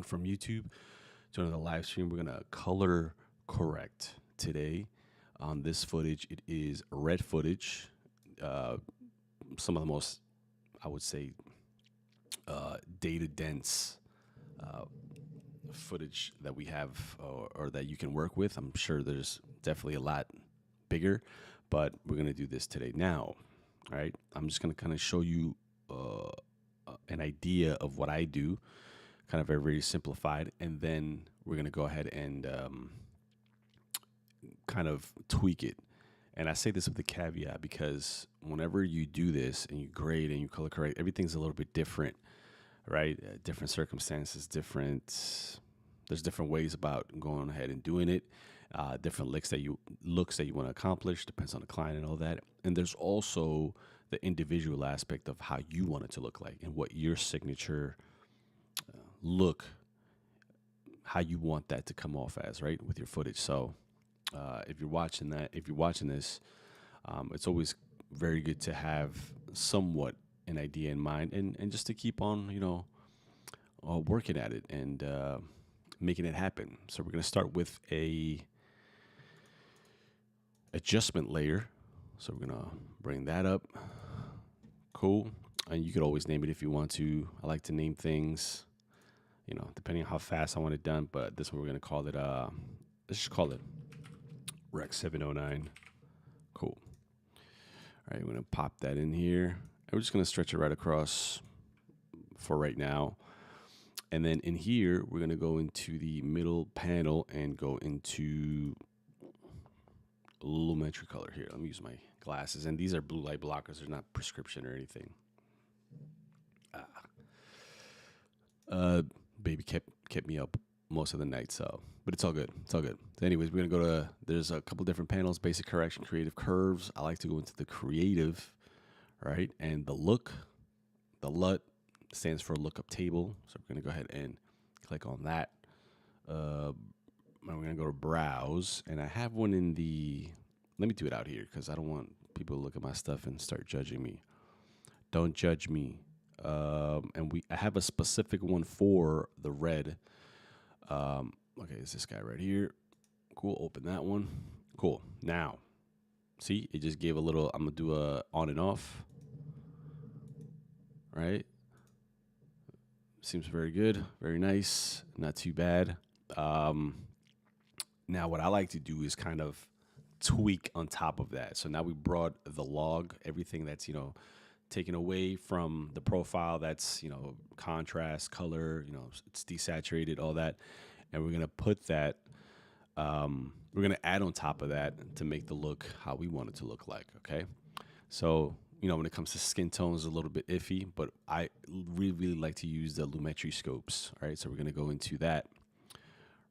everyone from YouTube to another live stream. We're gonna color correct today. On this footage, it is red footage. Uh, some of the most, I would say, data dense uh, footage that we have or that you can work with. I'm sure there's definitely a lot bigger, but we're gonna do this today. Now, all right, I'm just gonna kind of show you an idea of what I do, kind of very simplified, and then we're gonna go ahead and kind of tweak it. And I say this with a caveat because whenever you do this and you grade and you color correct, everything's a little bit different, right? Different circumstances, there's different ways about going ahead and doing it. Different looks that you want to accomplish depends on the client and all that. And there's also the individual aspect of how you want it to look like and what your signature look, how you want that to come off as, right, with your footage. So if you're watching this, it's always very good to have somewhat an idea in mind and just to keep on, working at it and making it happen. So we're going to start with a adjustment layer. So we're going to bring that up. Cool. And you could always name it if you want to. I like to name things, depending on how fast I want it done. But this one we're going to call it, let's just call it Rec 709. Cool. All right, we're going to pop that in here. And we're just going to stretch it right across for right now. And then in here, we're going to go into the middle panel and go into Lumetri color here. Let me use my glasses. And these are blue light blockers. They're not prescription or anything. Baby kept me up most of the night, so, but it's all good. It's all good. So anyways, we're going to go to, there's a couple different panels, basic correction, creative curves. I like to go into the creative, right? And the look, the LUT stands for lookup table. So we're going to go ahead and click on that. And we're going to go to browse. And I have one in the, let me do it out here because I don't want people to look at my stuff and start judging me. Don't judge me. I have a specific one for the red. Okay, it's this guy right here. Cool, open that one. Cool. Now, see, it just gave a little, I'm going to do a on and off. Right? Seems very good, very nice, not too bad. Now, what I like to do is kind of tweak on top of that. So now we brought the log, everything that's, taken away from the profile, that's, contrast, color, it's desaturated, all that. And we're going to put that, we're going to add on top of that to make the look how we want it to look like, okay? So, when it comes to skin tones, a little bit iffy, but I really, really like to use the Lumetri scopes, all right? So we're going to go into that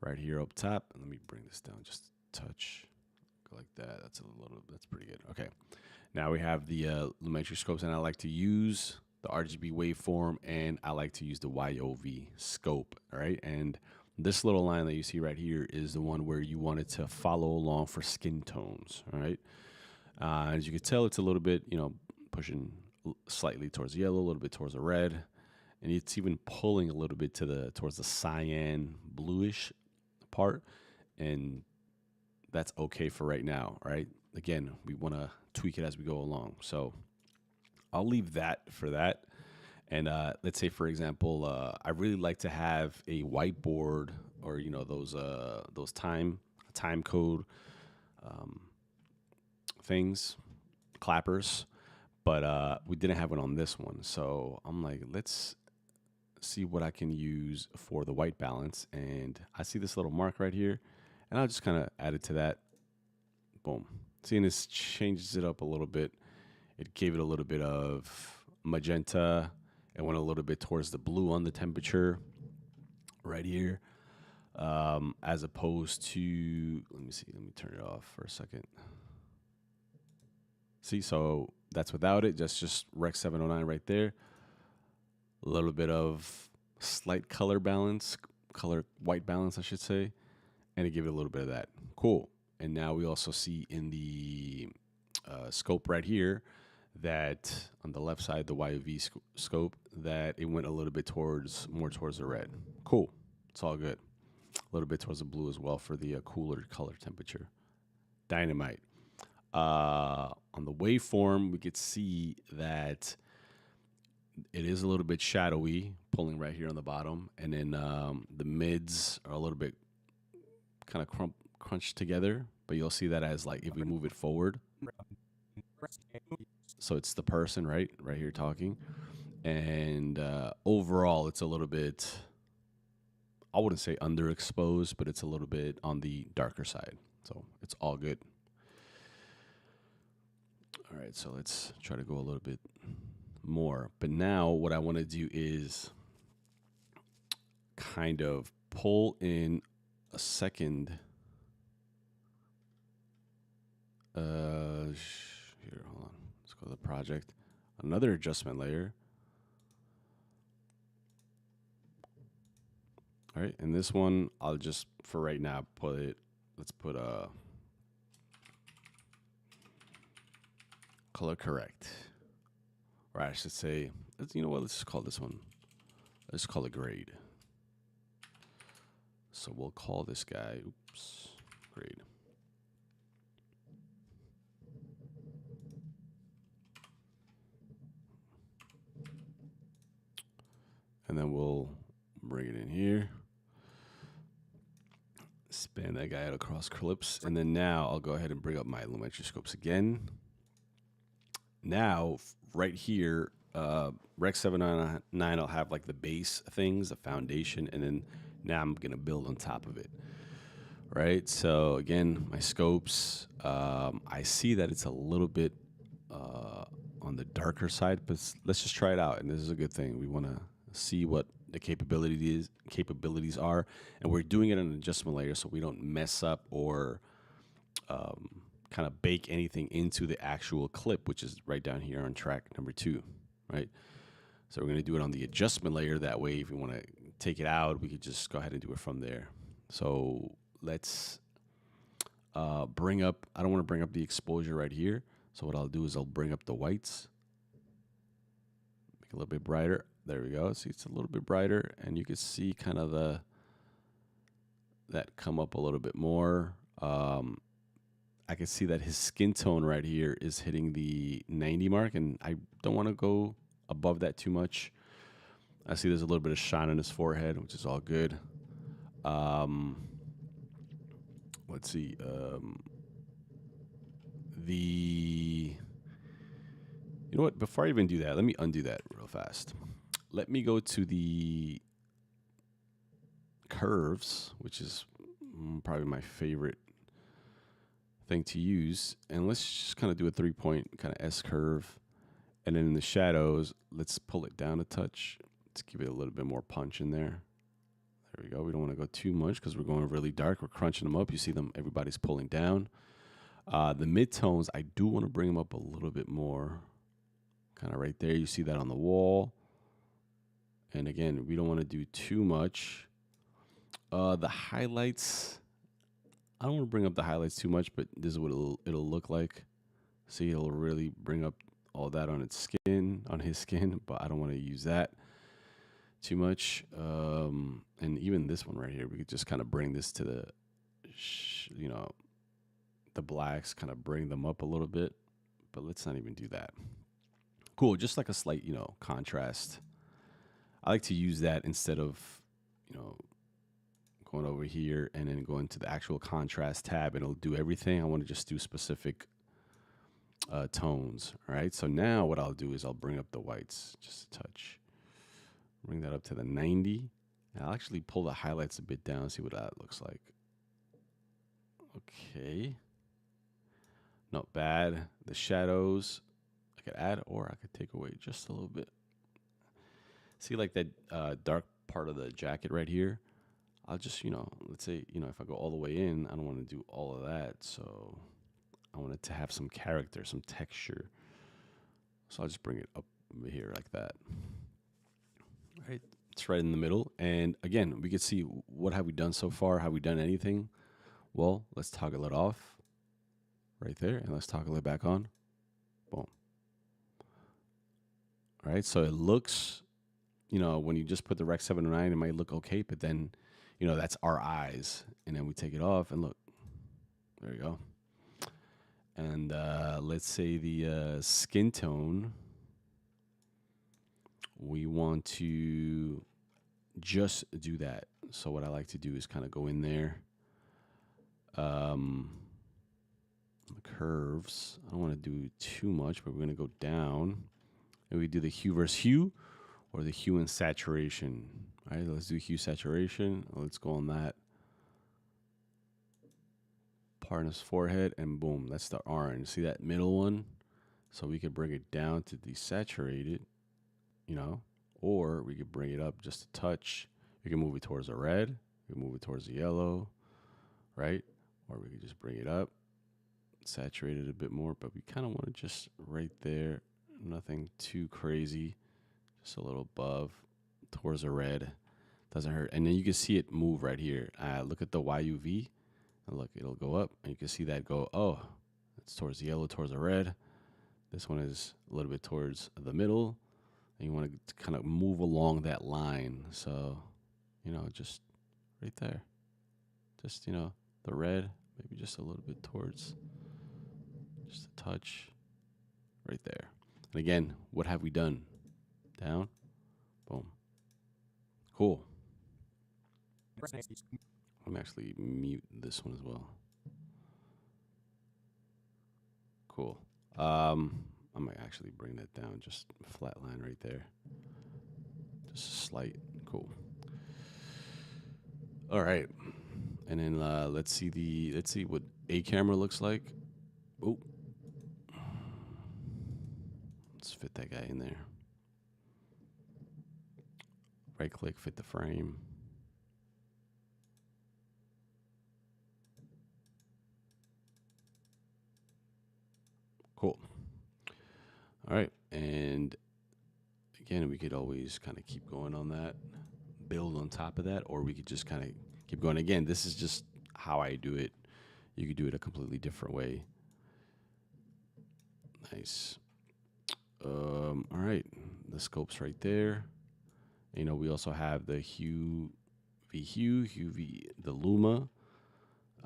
right here up top. And let me bring this down just a touch. Go like that. That's pretty good. Okay. Now we have the Lumetri scopes, and I like to use the RGB waveform, and I like to use the YOV scope, all right? And this little line that you see right here is the one where you want it to follow along for skin tones, all right? As you can tell, it's a little bit, pushing slightly towards the yellow, a little bit towards the red, and it's even pulling a little bit towards the cyan bluish part, and that's okay for right now, right? Again, we want to tweak it as we go along. So I'll leave that for that. And let's say, for example, I really like to have a whiteboard or those time code things, clappers, but we didn't have one on this one. So I'm like, let's see what I can use for the white balance. And I see this little mark right here, and I'll just kind of add it to that. Boom. Seeing this changes it up a little bit. It gave it a little bit of magenta. It went a little bit towards the blue on the temperature right here, as opposed to, let me turn it off for a second. See, so that's without it, just Rec 709 right there. A little bit of slight color white balance, I should say, and it gave it a little bit of that. Cool. And now we also see in the scope right here that on the left side, the YOV scope, that it went a little bit more towards the red. Cool. it's all good. A little bit towards the blue as well for the cooler color temperature. Dynamite. On the waveform, we could see that it is a little bit shadowy, pulling right here on the bottom, and then the mids are a little bit kind of crunched together. But you'll see that as like if we move it forward, so it's the person right here talking, and overall it's a little bit, I wouldn't say underexposed, but it's a little bit on the darker side. So it's all good. All right, so let's try to go a little bit more. But now what I want to do is kind of pull in a second. Here, hold on. Let's go to the project. Another adjustment layer. All right, and this one I'll just for right now put it. Let's put a color correct, or I should say, you know what? Let's just call this one. Let's call it grade. So we'll call this guy, oops, grade. And then we'll bring it in here. Span that guy out across clips. And then now I'll go ahead and bring up my Lumetri scopes again. Now, right here, Rec 799 will have like the base things, the foundation, and then now I'm going to build on top of it. Right? So again, my scopes, I see that it's a little bit on the darker side, but let's just try it out. And this is a good thing. We want to see what the capabilities are, and we're doing it on an adjustment layer so we don't mess up or kind of bake anything into the actual clip, which is right down here on track number 2, right? So we're going to do it on the adjustment layer. That way, if we want to take it out, we could just go ahead and do it from there. So let's bring up, I don't want to bring up the exposure right here. So what I'll do is I'll bring up the whites, make it a little bit brighter. There we go. See, it's a little bit brighter, and you can see kind of that come up a little bit more. I can see that his skin tone right here is hitting the 90 mark, and I don't want to go above that too much. I see there's a little bit of shine on his forehead, which is all good. Let's see. You know what? Before I even do that, let me undo that real fast. Let me go to the curves, which is probably my favorite thing to use. And let's just kind of do a 3-point kind of S curve. And then in the shadows, let's pull it down a touch. Let's give it a little bit more punch in there. There we go. We don't want to go too much because we're going really dark. We're crunching them up. You see them, everybody's pulling down. The midtones, I do want to bring them up a little bit more. Kind of right there. You see that on the wall. And again, we don't want to do too much. The highlights, I don't want to bring up the highlights too much, but this is what it'll look like. See, it'll really bring up all that on its skin, on his skin, but I don't want to use that too much. And even this one right here, we could just kind of bring this to the, the blacks, kind of bring them up a little bit, but let's not even do that. Cool, just like a slight, contrast. I like to use that instead of, going over here and then going to the actual contrast tab, and it'll do everything. I want to just do specific tones, all right? So now what I'll do is I'll bring up the whites just a touch. Bring that up to the 90. And I'll actually pull the highlights a bit down, see what that looks like. Okay. Not bad. The shadows, I could add or I could take away just a little bit. See, like that dark part of the jacket right here? I'll just, let's say, if I go all the way in, I don't want to do all of that. So I want it to have some character, some texture. So I'll just bring it up over here like that. All right, it's right in the middle. And again, we can see what have we done so far? Have we done anything? Well, let's toggle it off right there, and let's toggle it back on. Boom. All right, so it looks, when you just put the Rec 709, it might look okay, but then, you know, that's our eyes. And then we take it off and look, there you go. And let's say the skin tone, we want to just do that. So what I like to do is kind of go in there. Um, Curves. I don't want to do too much, but we're going to go down. And we do the hue versus hue or the hue and saturation. All right, let's do hue saturation. Let's go on that part in his forehead, and boom, that's the orange. See that middle one? So we could bring it down to desaturate it, you know, or we could bring it up just a touch. We can move it towards the red. We can move it towards the yellow, right? Or we could just bring it up, saturate it a bit more, but we kind of want to just right there, nothing too crazy, just a little above towards the red. Doesn't hurt. And then you can see it move right here. Look at the YUV, and look, it'll go up, and you can see that go, oh, it's towards the yellow, towards the red. This one is a little bit towards the middle, and you want to kind of move along that line. So, you know, just right there. Just, you know, the red, maybe just a little bit towards, just a touch right there. And again, what have we done? Down, boom. Cool. Let me actually mute this one as well. Cool. I might actually bring that down, just flat line right there. Just a slight. Cool. All right. And then let's see what a camera looks like. Oh. Let's fit that guy in there. Right click, fit the frame. Cool. All right. And again, we could always kind of keep going on that, build on top of that, or we could just kind of keep going. Again, this is just how I do it. You could do it a completely different way. Nice. All right. The scope's right there. You know, we also have the hue v the luma.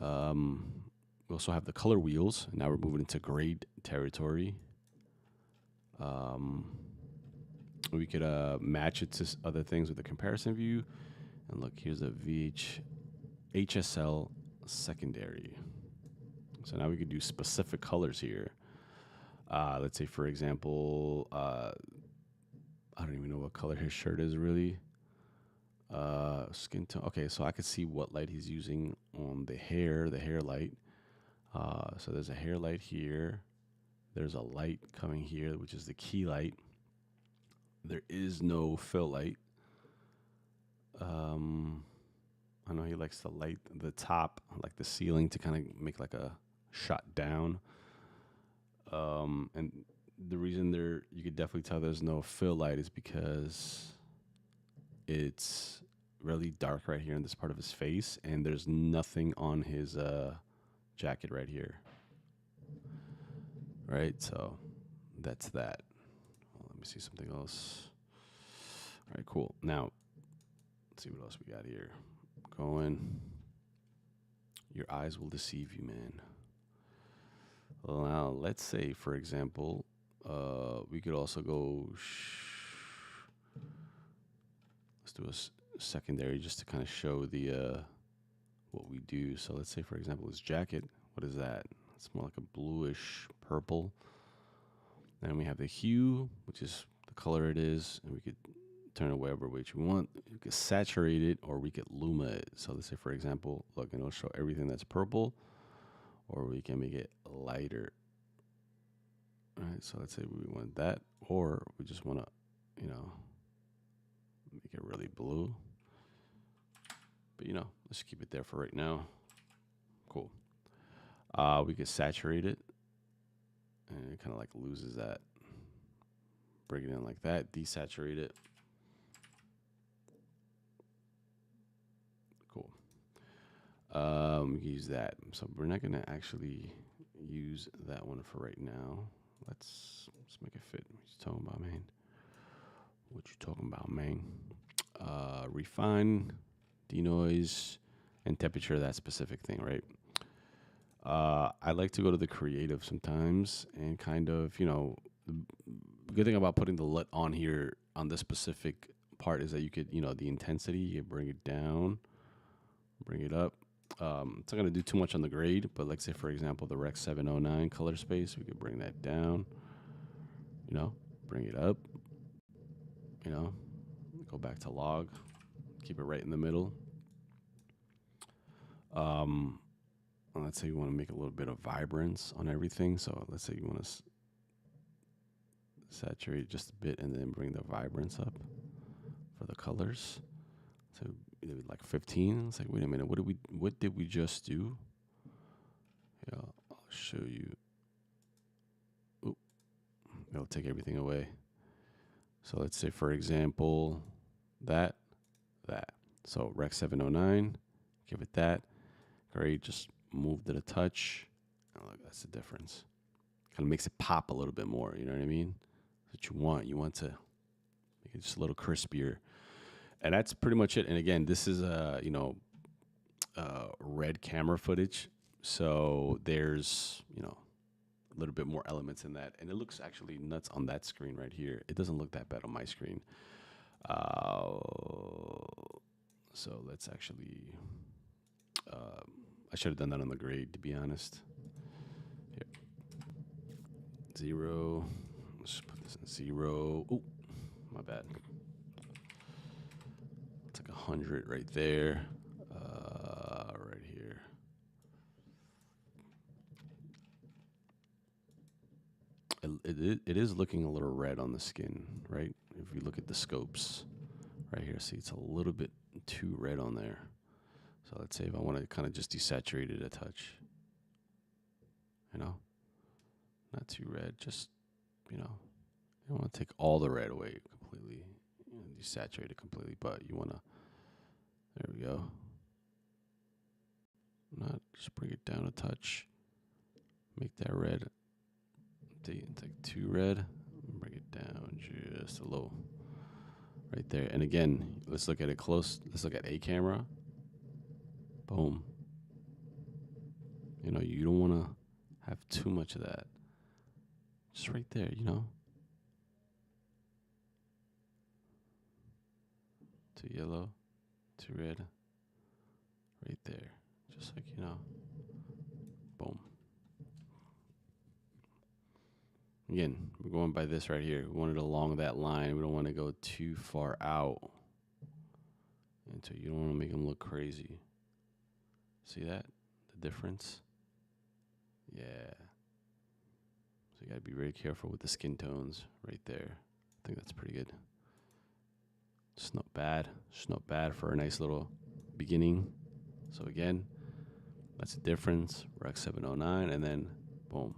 We also have the color wheels. Now we're moving into grade territory. We could match it to other things with the comparison view. And look, here's a HSL secondary. So now we could do specific colors here. Let's say, for example, I don't even know what color his shirt is really. Skin tone. Okay, so I could see what light he's using on the hair light. So there's a hair light here. There's a light coming here, which is the key light. There is no fill light. I know he likes to light the top, like the ceiling, to kind of make like a shot down. And the reason you could definitely tell there's no fill light is because it's really dark right here in this part of his face, and there's nothing on his jacket right here. Right, so that's that. Well, let me see something else. All right, cool. Now, let's see what else we got here. Going. Your eyes will deceive you, man. Well, now, let's say, for example, we could also go. Let's do a secondary just to kind of show the what we do. So let's say, for example, this jacket. What is that? It's more like a bluish purple. Then we have the hue, which is the color it is, and we could turn it whatever way we want. We could saturate it, or we could luma it. So let's say, for example, look, and it'll show everything that's purple, or we can make it lighter. All right, so let's say we want that, or we just want to, you know, make it really blue. But, you know, let's keep it there for right now. Cool. We could saturate it, and it kind of like loses that. Bring it in like that, desaturate it. Cool. We can use that. So we're not gonna actually use that one for right now. Let's make it fit. What you talking about, man? What you talking about, man? Refine denoise, and temperature of that specific thing, right? I like to go to the creative sometimes and kind of, the good thing about putting the LUT on here on this specific part is that you could, the intensity, you bring it down, bring it up. It's not going to do too much on the grade, but like say, for example, the Rec 709 color space, we could bring that down, bring it up, go back to log, keep it right in the middle. Let's say you want to make a little bit of vibrance on everything. So let's say you want to saturate just a bit and then bring the vibrance up for the colors. So like 15. It's like, wait a minute, what did we just do? Yeah, I'll show you. Oop, it'll take everything away. So let's say, for example, that. So Rec 709, give it that. Great, just moved it a touch. Oh, look, that's the difference. Kind of makes it pop a little bit more, you know what I mean? That's what you want. You want to make it just a little crispier. And that's pretty much it. And again, this is red camera footage. So there's, a little bit more elements in that. And it looks actually nuts on that screen right here. It doesn't look that bad on my screen. So let's actually, I should have done that on the grade, to be honest. Here. 0. Let's put this in 0. Oh, my bad. It's like 100 right there. Right here. It is looking a little red on the skin, right? If you look at the scopes right here, see it's a little bit too red on there. So let's say if I want to kind of just desaturate it a touch, not too red, just, you don't want to take all the red away completely, desaturate it completely, but you want to, there we go. Not just bring it down a touch, make that red, take too red, bring it down just a little, right there. And again, let's look at it close. Let's look at a camera. Boom. You don't want to have too much of that. Just right there, Too yellow, too red. Right there. Just like, boom. Again, we're going by this right here. We want it along that line. We don't want to go too far out. And so you don't want to make them look crazy. See that? The difference? Yeah. So you got to be very careful with the skin tones right there. I think that's pretty good. It's not bad. It's not bad for a nice little beginning. So again, that's the difference. Rec 709, and then boom.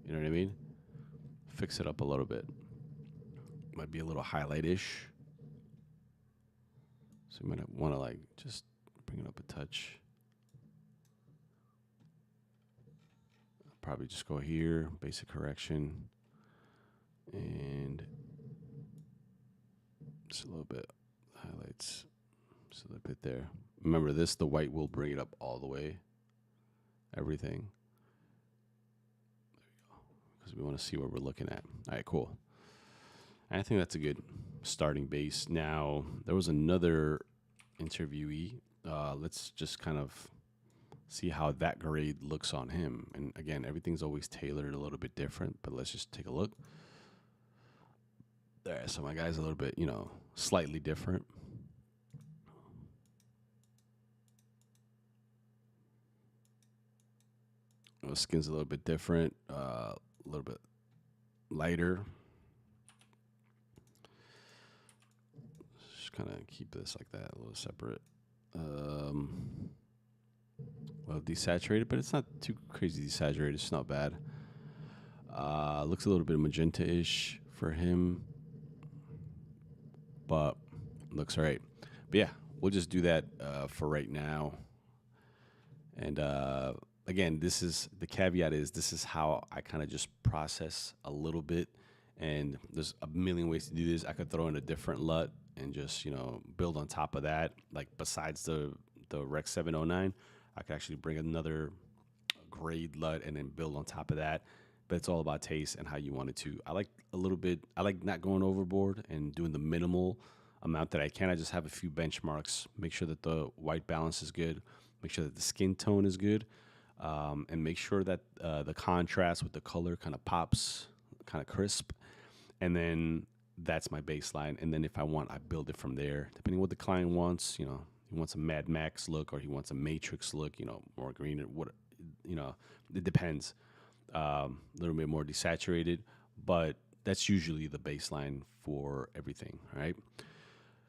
You know what I mean? Fix it up a little bit. Might be a little highlight-ish. So you might want to just bring it up a touch. Probably just go here, basic correction, and just a little bit highlights, just a little bit there. Remember this, the white will bring it up all the way, everything. There we go, because we want to see what we're looking at. All right, cool. I think that's a good starting base. Now, there was another interviewee. Let's just kind of see how that grade looks on him. And again, everything's always tailored a little bit different, but let's just take a look. There, so my guy's a little bit, slightly different. Skin's a little bit different, a little bit lighter. Just kind of keep this like that, a little separate. Well, desaturated, but it's not too crazy desaturated. It's not bad. Looks a little bit magenta-ish for him, but looks all right. But yeah, we'll just do that for right now. And again, this is the caveat is this is how I kind of just process a little bit. And there's a million ways to do this. I could throw in a different LUT and just build on top of that. Like besides the Rex 709, I could actually bring another grade LUT and then build on top of that. But it's all about taste and how you want it to. I like a little bit. I like not going overboard and doing the minimal amount that I can. I just have a few benchmarks. Make sure that the white balance is good. Make sure that the skin tone is good, and make sure that the contrast with the color kind of pops, kind of crisp. And then that's my baseline. And then if I want, I build it from there, depending what the client wants. He wants a Mad Max look or he wants a Matrix look. More green or what. It depends. A little bit more desaturated, but that's usually the baseline for everything, right?